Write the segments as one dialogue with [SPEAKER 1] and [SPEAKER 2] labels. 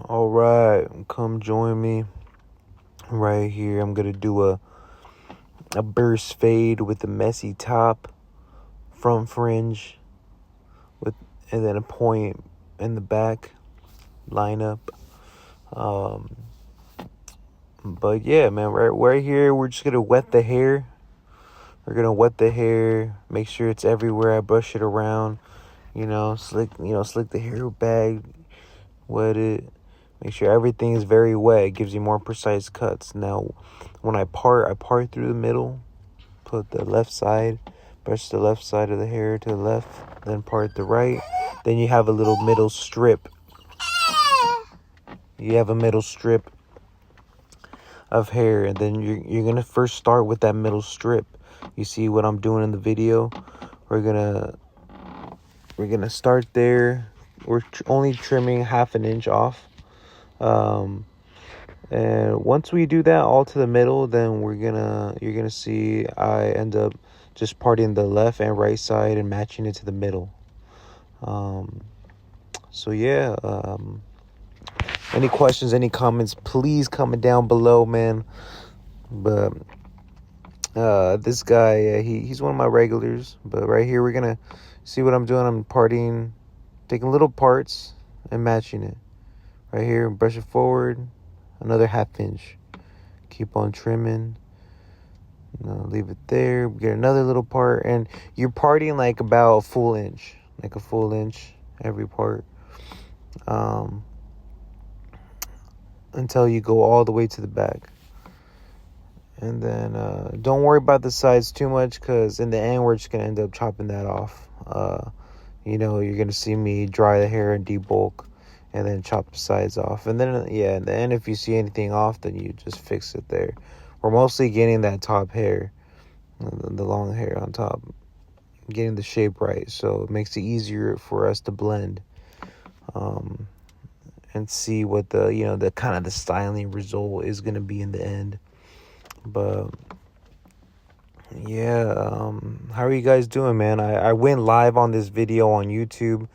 [SPEAKER 1] All right, come join me right here. I'm gonna do a burst fade with a messy top, front fringe, with and then a point in the back lineup. Um, but yeah, man, right here, we're just gonna wet the hair. We're gonna wet the hair, make sure it's everywhere. I brush it around, slick the hair back, wet it. Make sure everything is very wet. It gives you more precise cuts. Now, when I part through the middle. Put the left side, brush the left side of the hair to the left, then part the right. Then you have a little middle strip. You have a middle strip of hair, and then you're gonna first start with that middle strip. You see what I'm doing in the video? We're gonna start there. We're only trimming half an inch off. And once we do that all to the middle, then you're gonna see I end up just parting the left and right side and matching it to the middle. So yeah, any questions, any comments, please comment down below, man. But this guy, he's one of my regulars. But right here, we're gonna see what I'm doing. I'm parting, taking little parts and matching it. Right here, brush it forward, another half inch. Keep on trimming. Leave it there. Get another little part, and you're parting like about a full inch, every part, until you go all the way to the back. And then don't worry about the sides too much, because in the end we're just gonna end up chopping that off. You're gonna see me dry the hair and debulk, and then chop the sides off. And then in the end, if you see anything off, then you just fix it there. We're mostly getting that top hair, the long hair on top, getting the shape right, so it makes it easier for us to blend, and see what the kind of the styling result is going to be in the end. But yeah, how are you guys doing, man? I went live on this video on YouTube.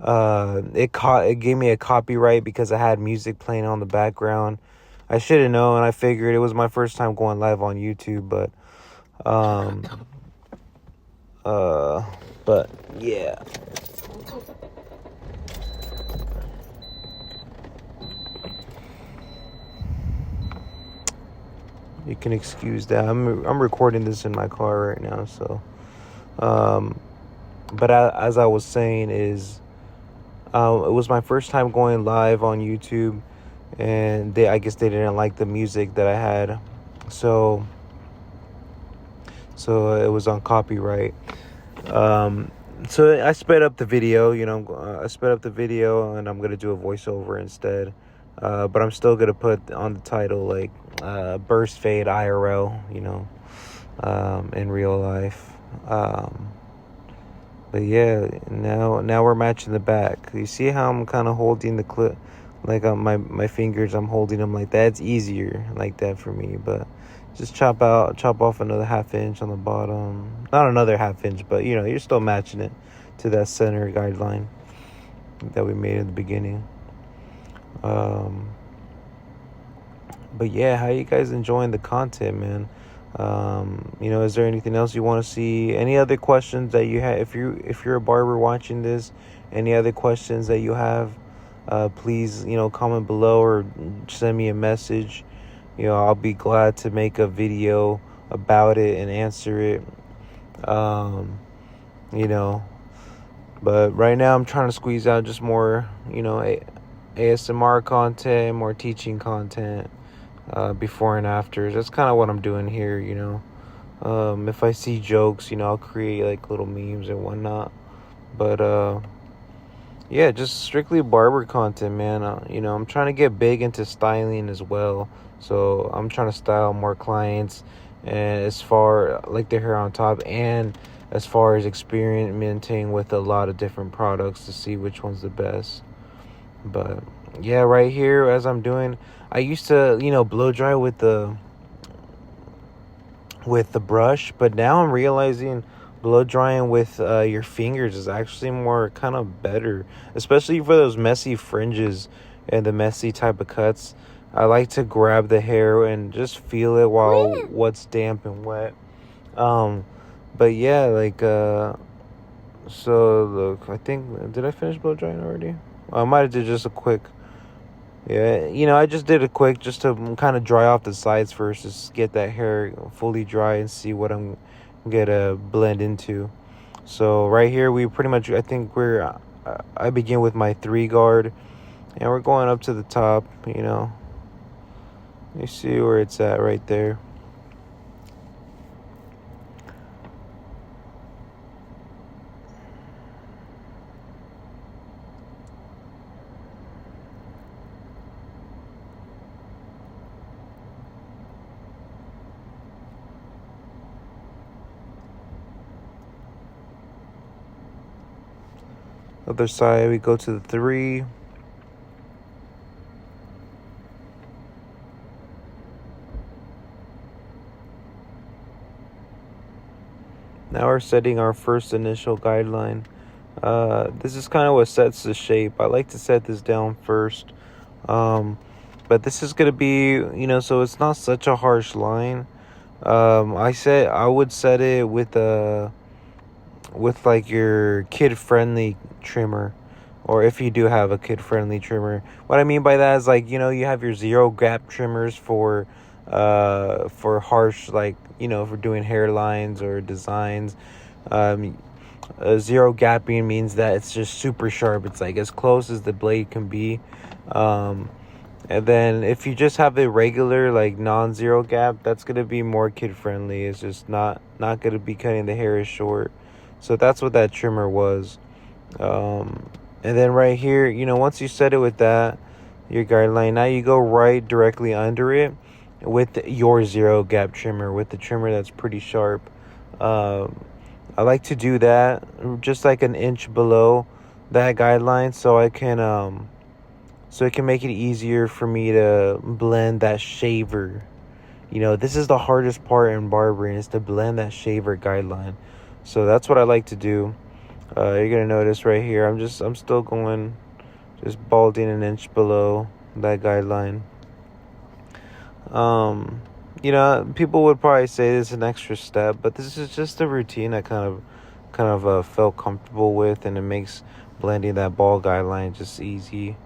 [SPEAKER 1] It gave me a copyright because I had music playing on the background. I should have known. I figured it was my first time going live on YouTube, but yeah. You can excuse that. I'm recording this in my car right now, so but as I was saying is it was my first time going live on YouTube, and I guess they didn't like the music that I had, so it was on copyright. So I sped up the video, and I'm gonna do a voiceover instead. But I'm still gonna put on the title like burst fade IRL, in real life. But yeah, now we're matching the back. You see how I'm kind of holding the clip, like on my fingers, I'm holding them like that. It's easier like that for me. But just chop off another half inch on the bottom. Not another half inch, but you're still matching it to that center guideline that we made in the beginning. But yeah, how you guys enjoying the content, man? Is there anything else you want to see? Any other questions that you have? If you're a barber watching this, any other questions that you have, please, comment below or send me a message. I'll be glad to make a video about it and answer it. But right now I'm trying to squeeze out just more, ASMR content, more teaching content, before and after. That's kind of what I'm doing here, If I see jokes, I'll create like little memes and whatnot. But yeah, just strictly barber content, man. I'm trying to get big into styling as well. So I'm trying to style more clients, and as far like the hair on top, and as far as experimenting with a lot of different products to see which one's the best. But yeah, right here, as I'm doing, I used to, blow dry with the brush, but now I'm realizing blow drying with your fingers is actually more kind of better, especially for those messy fringes. and the messy type of cuts, I like to grab the hair and just feel it while what's damp and wet. Um, but yeah, like so look, I think, did I finish blow drying already? I might have did just a quick. Yeah, I just did a quick just to kind of dry off the sides first, just get that hair fully dry and see what I'm gonna blend into. So right here, we pretty much, I think I begin with my 3 guard, and we're going up to the top, You see where it's at right there. Other side, we go to the 3. Now we're setting our first initial guideline. This is kind of what sets the shape. I like to set this down first. But this is going to be, so it's not such a harsh line. I would set it with like your kid-friendly trimmer, or if you do have a kid-friendly trimmer. What I mean by that is, like, you have your zero gap trimmers for harsh, like, for doing hairlines or designs. Zero gapping means that it's just super sharp. It's like as close as the blade can be. And then if you just have a regular, like, non-zero gap, that's going to be more kid-friendly. It's just not going to be cutting the hair as short. So that's what that trimmer was. And then right here, once you set it with that, your guideline, now you go right directly under it with your zero gap trimmer, with the trimmer that's pretty sharp. I like to do that just like an inch below that guideline, so it can make it easier for me to blend that shaver. This is the hardest part in barbering, is to blend that shaver guideline. So that's what I like to do. You're gonna notice right here, I'm still going, just balding an inch below that guideline. People would probably say this is an extra step, but this is just a routine I kind of felt comfortable with, and it makes blending that ball guideline just easy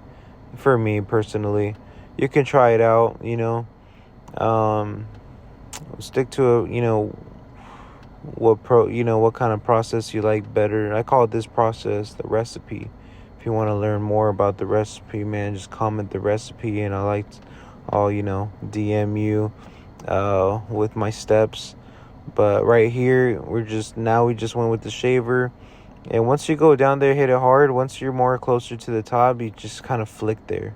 [SPEAKER 1] for me personally. You can try it out, stick to what kind of process you like better. I call this process the recipe. If you want to learn more about the recipe, man, just comment the recipe, and I'll DM you with my steps. But right here, we just went with the shaver. And once you go down there, hit it hard. Once you're more closer to the top, you just kind of flick there.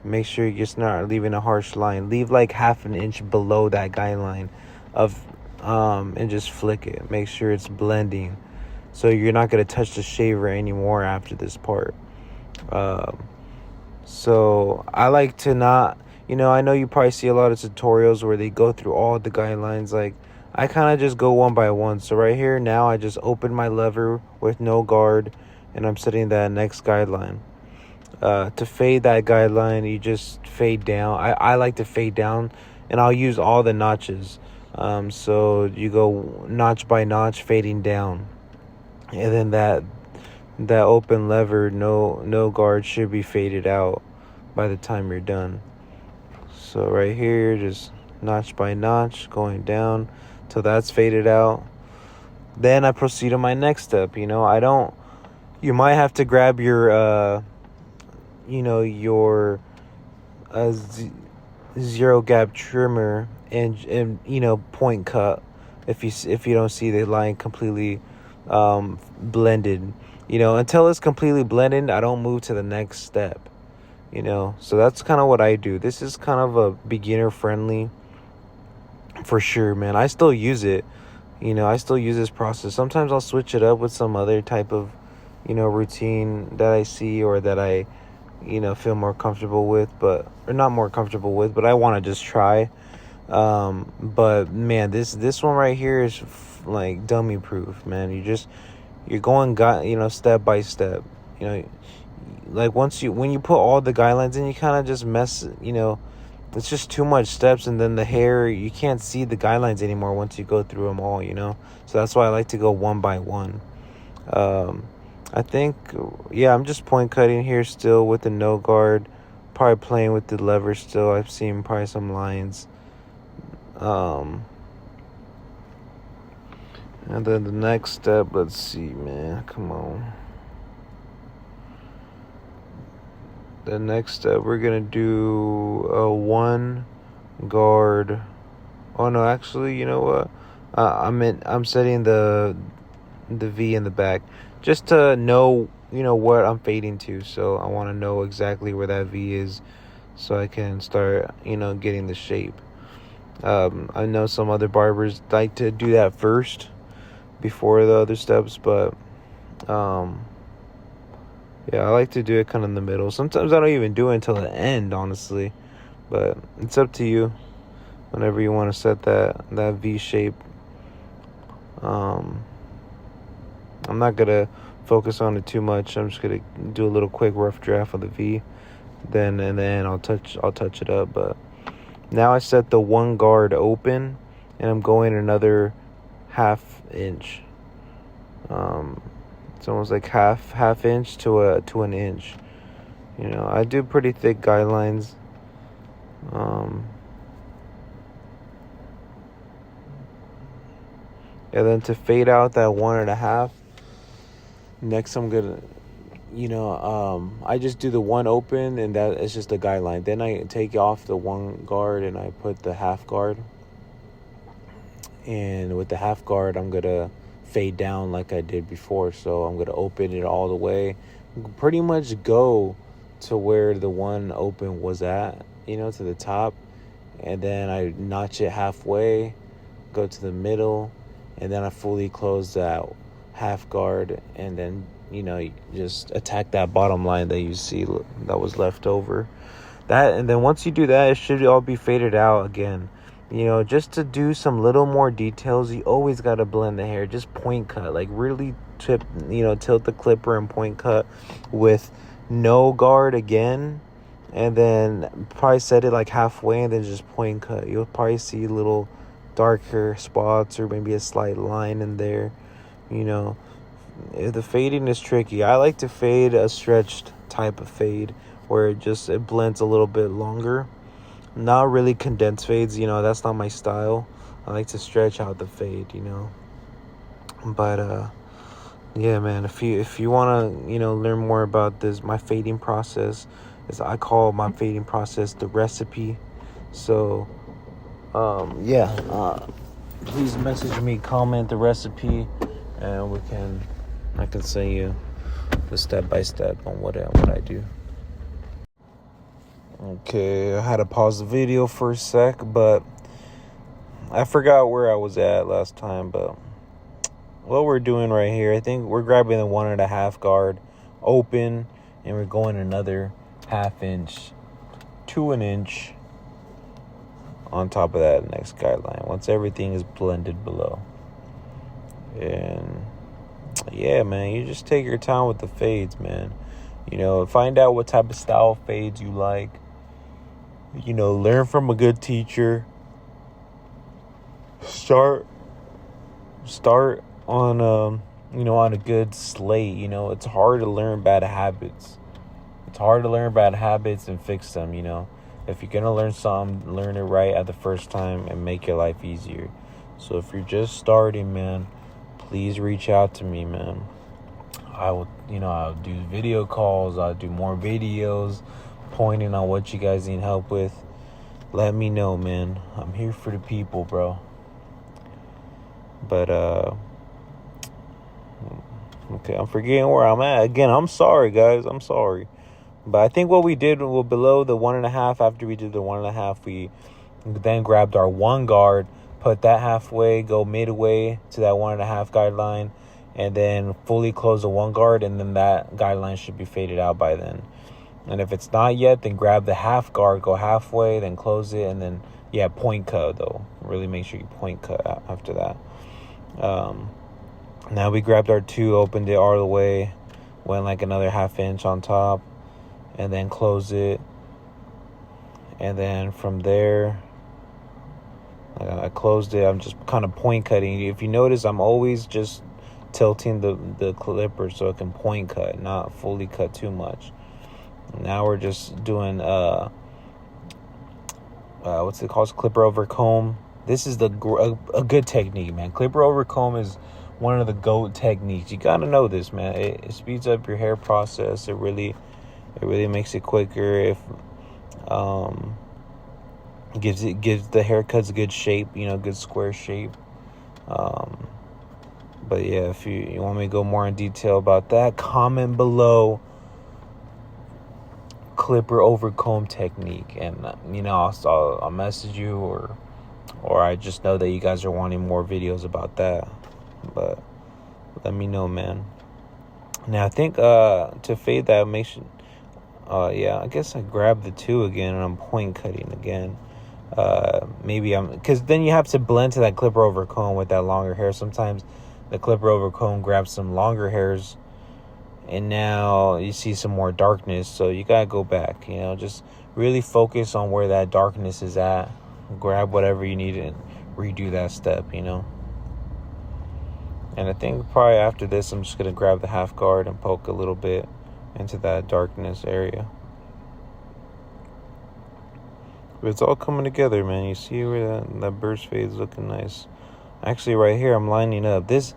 [SPEAKER 1] Make sure you're just not leaving a harsh line. Leave like half an inch below that guideline and just flick it. Make sure it's blending, so you're not going to touch the shaver anymore after this part. So I like to not, I know you probably see a lot of tutorials where they go through all the guidelines. Like, I kind of just go one by one. So right here now, I just open my lever with no guard, and I'm setting that next guideline. To fade that guideline, you just fade down. I like to fade down, and I'll use all the notches. So you go notch by notch, fading down, and then that open lever, no guard, should be faded out by the time you're done. So right here, just notch by notch, going down till that's faded out. Then I proceed to my next step. You might have to grab your your zero gap trimmer and point cut if you don't see the line completely blended. Until it's completely blended, I don't move to the next step. So that's kind of what I do. This is kind of a beginner friendly, for sure, man. I still use it. I still use this process. Sometimes I'll switch it up with some other type of routine that I see, or that I feel more comfortable with, or not more comfortable with, but I want to just try. But man, this one right here is like dummy proof, man. You're going step by step. like when you put all the guidelines in, you kind of just mess, it's just too much steps, and then the hair, you can't see the guidelines anymore once you go through them all, so that's why I like to go one by one. I think, yeah, I'm just point cutting here still with the no guard, probably playing with the lever still. I've seen probably some lines. And then the next step, let's see, man, come on. The next step, we're gonna do a one guard. Oh no, actually, you know what? I'm setting the V in the back just to know, what I'm fading to. So I want to know exactly where that V is, so I can start, getting the shape. I know some other barbers like to do that first before the other steps, but yeah, I like to do it kind of in the middle. Sometimes I don't even do it until the end, honestly, but it's up to you whenever you want to set that V shape. I'm not gonna focus on it too much. I'm just gonna do a little quick rough draft of the V, then I'll touch it up. But now I set the one guard open, and I'm going another half inch. It's almost like half inch to an inch. I do pretty thick guidelines. And then to fade out that 1.5, next I'm gonna, I just do the one open, and that is just the guideline. Then I take off the one guard and I put the half guard. And with the half guard, I'm gonna fade down like I did before. So I'm gonna open it all the way, pretty much go to where the one open was at, to the top, and then I notch it halfway, go to the middle, and then I fully close that half guard, and then just attack that bottom line that you see that was left over. And then once you do that, it should all be faded out again. Just to do some little more details, you always got to blend the hair. Just point cut, like really tilt the clipper and point cut with no guard again, and then probably set it like halfway and then just point cut. You'll probably see little darker spots or maybe a slight line in there. The fading is tricky. I like to fade a stretched type of fade where it blends a little bit longer. Not really condensed fades, that's not my style. I like to stretch out the fade, But yeah, man, if you want to, learn more about this, my fading process I call my fading process the recipe. So please message me, comment the recipe, and I can send you the step by step on what I do. Okay, I had to pause the video for a sec, but I forgot where I was at last time. But what we're doing right here, I think we're grabbing the 1.5 guard open, and we're going another half inch to an inch on top of that next guideline once everything is blended below. And yeah, man, you just take your time with the fades, man. Find out what type of style fades you like. Learn from a good teacher. Start on on a good slate. It's hard to learn bad habits. It's hard to learn bad habits and fix them. If you're gonna learn something, learn it right at the first time and make your life easier. So if you're just starting, man, please reach out to me, man. I'll do video calls. I'll do more videos pointing on what you guys need help with. Let me know, man. I'm here for the people, bro. But okay, I'm forgetting where I'm at again. I'm sorry, guys. I'm sorry. But I think what we did below the 1.5, after we did the 1.5, we then grabbed our one guard, put that halfway, go midway to that 1.5 guideline, and then fully close the one guard, and then that guideline should be faded out by then. And if it's not yet, then grab the half guard, go halfway, then close it, and then, point cut, though. Really make sure you point cut after that. Now we grabbed our 2, opened it all the way, went like another half inch on top, and then close it. And then from there, I closed it. I'm just kind of point cutting. If you notice, I'm always just tilting the clipper so it can point cut, not fully cut too much. Now we're just doing what's it called? Clipper over comb. This is a good technique, man. Clipper over comb is one of the GOAT techniques. You gotta know this, man. It speeds up your hair process. It really makes it quicker. If gives the haircuts a good shape, good square shape. But yeah, if you want me to go more in detail about that, comment below. Clipper over comb technique, and I'll message you, or I just know that you guys are wanting more videos about that. But let me know, man. Now I think to fade that makes I guess I grabbed the 2 again and I'm point cutting again. Because then you have to blend to that clipper over comb with that longer hair. Sometimes the clipper over comb grabs some longer hairs, and now you see some more darkness, so you gotta go back. Just really focus on where that darkness is at. Grab whatever you need and redo that step. And I think probably after this, I'm just gonna grab the half guard and poke a little bit into that darkness area. But it's all coming together, man. You see where that burst fade is looking nice. Actually, right here, I'm lining up. This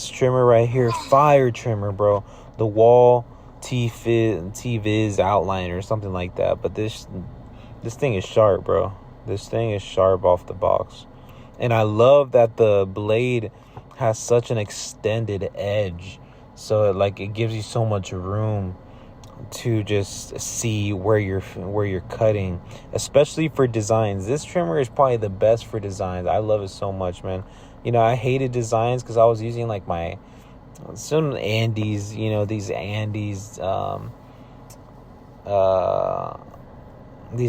[SPEAKER 1] trimmer right here, fire trimmer, bro. The Wahl T-Viz outliner or something like that. But this thing is sharp, bro. This thing is sharp off the box. And I love that the blade has such an extended edge. So it gives you so much room to just see where you're cutting, especially for designs. This trimmer is probably the best for designs. I love it so much, man. I hated designs because I was using some Andes, these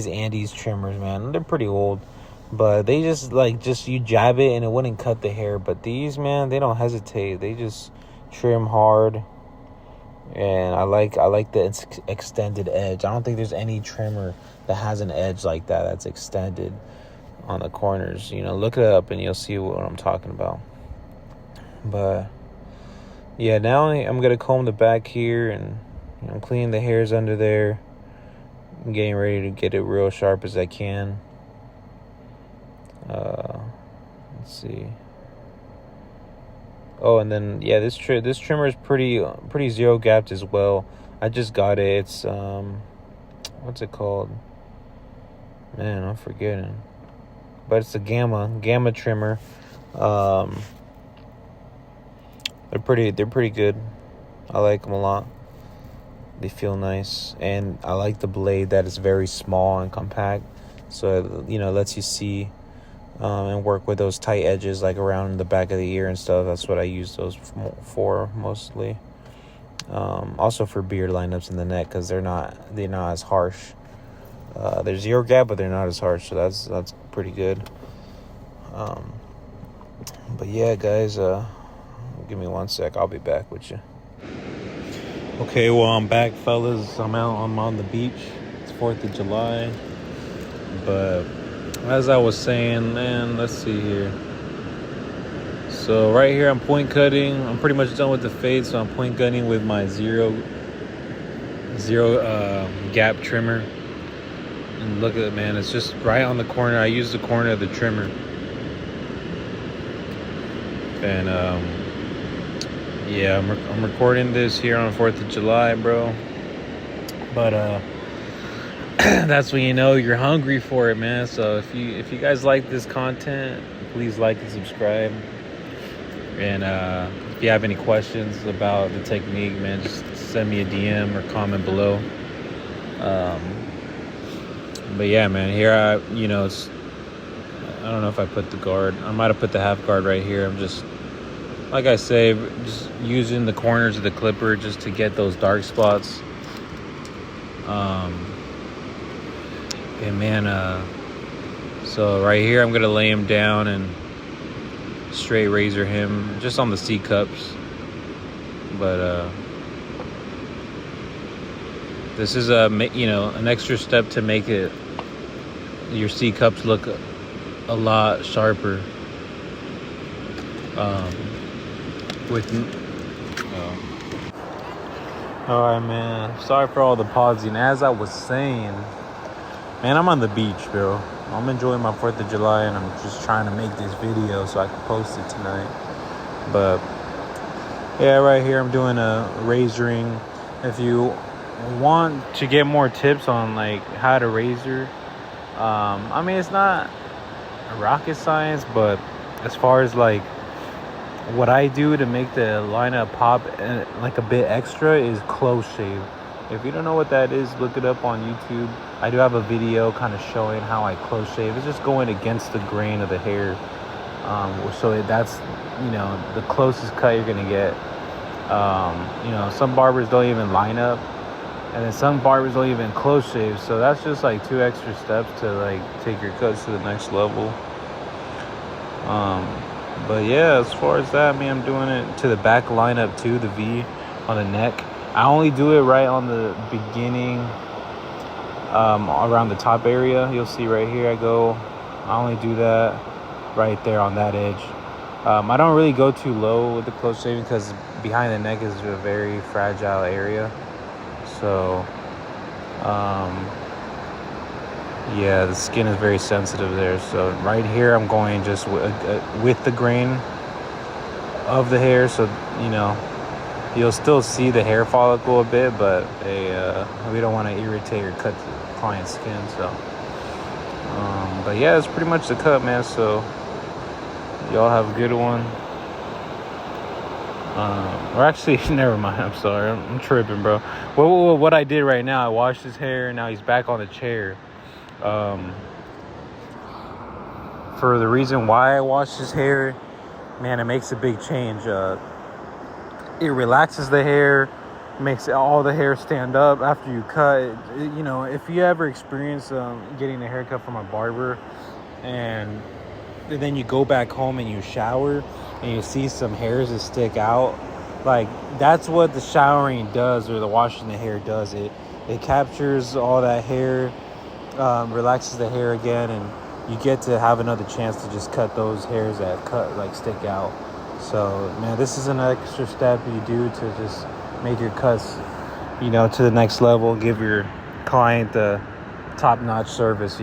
[SPEAKER 1] Andes trimmers, man. They're pretty old, but they just you jab it and it wouldn't cut the hair. But these, man, they don't hesitate. They just trim hard. And I like the extended edge. I don't think there's any trimmer that has an edge like that that's extended on the corners. Look it up and you'll see what I'm talking about. But yeah, now I'm gonna comb the back here and I'm cleaning the hairs under there. I'm getting ready to get it real sharp as I can. Let's see. Oh, and then this trimmer is pretty zero gapped as well. I just got it. It's what's it called? Man, I'm forgetting. But it's a gamma trimmer. They're pretty good. I like them a lot. They feel nice, and I like the blade that is very small and compact. So it lets you see. And work with those tight edges around the back of the ear and stuff. That's what I use those for mostly. Also for beard lineups in the neck, because they're not as harsh. They're zero gap, but they're not as harsh, so that's pretty good. But yeah, guys, give me 1 sec. I'll be back with you. Okay, well, I'm back, fellas. I'm on the beach. It's 4th of July, but as I was saying, man, let's see here. So right here, I'm point cutting. I'm pretty much done with the fade, so I'm point cutting with my zero gap trimmer. And look at it, man. It's just right on the corner. I use the corner of the trimmer. And yeah, I'm recording this here on 4th of July, bro. But that's when you're hungry for it, man. So if you guys like this content, please like and subscribe. And if you have any questions about the technique, man, just send me a DM or comment below. But yeah, man, here I don't know if I put the guard. I might have put the half guard right here. I'm just, like I say, just using the corners of the clipper just to get those dark spots. And man, so right here I'm gonna lay him down and straight razor him just on the C cups. But
[SPEAKER 2] This is an extra step to make it your C cups look a lot sharper. All right, man. Sorry for all the pausing. As I was saying, man, I'm on the beach, bro. I'm enjoying my 4th of July, and I'm just trying to make this video so I can post it tonight. But yeah, right here I'm doing a razoring. If you want to get more tips on like how to razor, I mean, it's not rocket science, but as far as like what I do to make the lineup pop like a bit extra is close shave. If you don't know what that is, look it up on YouTube. I do have a video kind of showing how I close shave. It's just going against the grain of the hair. So that's, the closest cut you're going to get. Some barbers don't even line up. And then some barbers don't even close shave. So that's just like 2 extra steps to like take your cuts to the next level. But yeah, as far as that, I'm doing it to the back lineup too, the V on the neck. I only do it right on the beginning, around the top area. You'll see right here I only do that right there on that edge. I don't really go too low with the close shaving because behind the neck is a very fragile area. So, yeah, the skin is very sensitive there. So right here, I'm going just with the grain of the hair. So, you'll still see the hair follicle a bit, but we don't want to irritate or cut the client's skin. So, but yeah, it's pretty much the cut, man. So y'all have a good one. Or actually, never mind. I'm sorry. I'm tripping, bro. What I did right now, I washed his hair, and now he's back on the chair. For the reason why I washed his hair, man, it makes a big change. It relaxes the hair, makes all the hair stand up after you cut. If you ever experience getting a haircut from a barber, and then you go back home and you shower, and you see some hairs that stick out, like that's what the showering does, or the washing the hair does. It captures all that hair. Relaxes the hair again, and you get to have another chance to just cut those hairs that stick out. So, man, this is an extra step you do to just make your cuts, to the next level, give your client the top-notch service,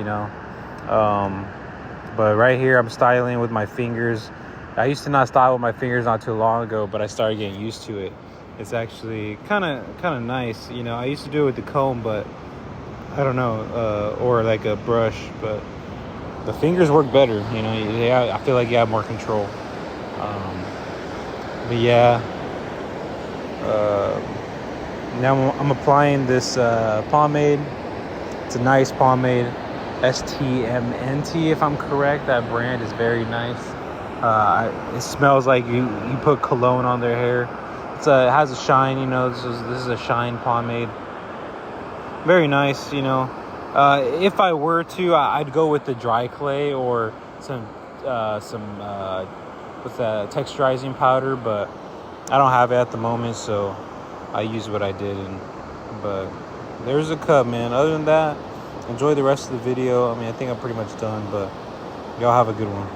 [SPEAKER 2] But right here, I'm styling with my fingers. I used to not style with my fingers not too long ago, but I started getting used to it. It's actually kind of nice, I used to do it with the comb, but I don't know, or like a brush, but the fingers work better, I feel like you have more control. But yeah, now I'm applying this pomade. It's a nice pomade, STMNT if I'm correct. That brand is very nice. It smells like you put cologne on their hair. It has a shine, this is a shine pomade. Very nice, If I were to, I'd go with the dry clay or some what's that, texturizing powder, but I don't have it at the moment, so I use what I did. But there's a cut, man. Other than that, enjoy the rest of the video. I think I'm pretty much done, but y'all have a good one.